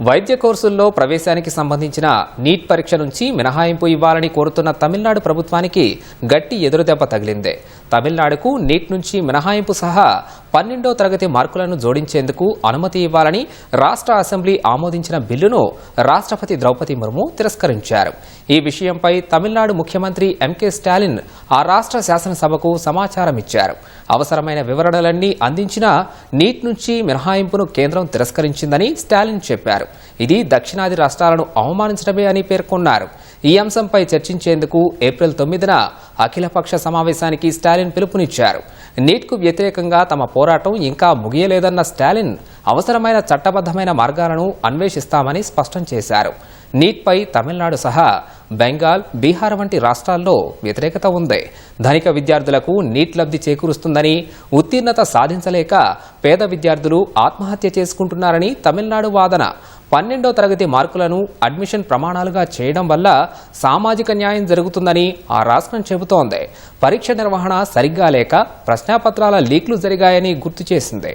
వైద్య కోర్సుల్లో ప్రవేశానికి సంబంధించిన నీట్ పరీక్ష నుంచి మినహాయింపు ఇవ్వాలని కోరుతున్న తమిళనాడు ప్రభుత్వానికి గట్టి ఎదురుదెబ్బ తగిలింది. తమిళనాడుకు నీట్ నుంచి మినహాయింపు సహా 12వ తరగతి మార్కులను జోడించేందుకు అనుమతి ఇవ్వాలని రాష్ట్ర అసెంబ్లీ ఆమోదించిన బిల్లును రాష్ట్రపతి ద్రౌపది ముర్ము తిరస్కరించారు. ఈ విషయంపై తమిళనాడు ముఖ్యమంత్రి ఎంకే స్టాలిన్ ఆ రాష్ట్ర శాసనసభకు సమాచారం ఇచ్చారు. అవసరమైన వివరణలన్నీ అందించినా నీట్ నుంచి మినహాయింపును కేంద్రం తిరస్కరించిందని స్టాలిన్ చెప్పారు. ఇది దక్షిణాది రాష్ట్రాలను అవమానించడమే అని పేర్కొన్నారు. ఈ అంశంపై చర్చించేందుకు ఏప్రిల్ 9న అఖిలపక్ష సమావేశానికి స్టాలిన్ పిలుపునిచ్చారు. నీట్కు వ్యతిరేకంగా తమ పోరాటం ఇంకా ముగియలేదన్న స్టాలిన్ అవసరమైన చట్టబద్ధమైన మార్గాలను అన్వేషిస్తామని స్పష్టం చేశారు. నీట్పై తమిళనాడు సహా బెంగాల్, బీహార్ వంటి రాష్ట్రాల్లో వ్యతిరేకత ఉంది. ధనిక విద్యార్థులకు నీట్ లబ్ధి చేకూరుస్తుందని, ఉత్తీర్ణత సాధించలేక పేద విద్యార్థులు ఆత్మహత్య చేసుకుంటున్నారని తమిళనాడు వాదన. 12వ తరగతి మార్కులను అడ్మిషన్ ప్రమాణాలుగా చేయడం వల్ల సామాజిక న్యాయం జరుగుతుందని ఆ రాష్ట్రం చెబుతోంది. పరీక్ష నిర్వహణ సరిగ్గా లేక ప్రశ్నాపత్రాల లీక్లు జరిగాయని గుర్తు చేసింది.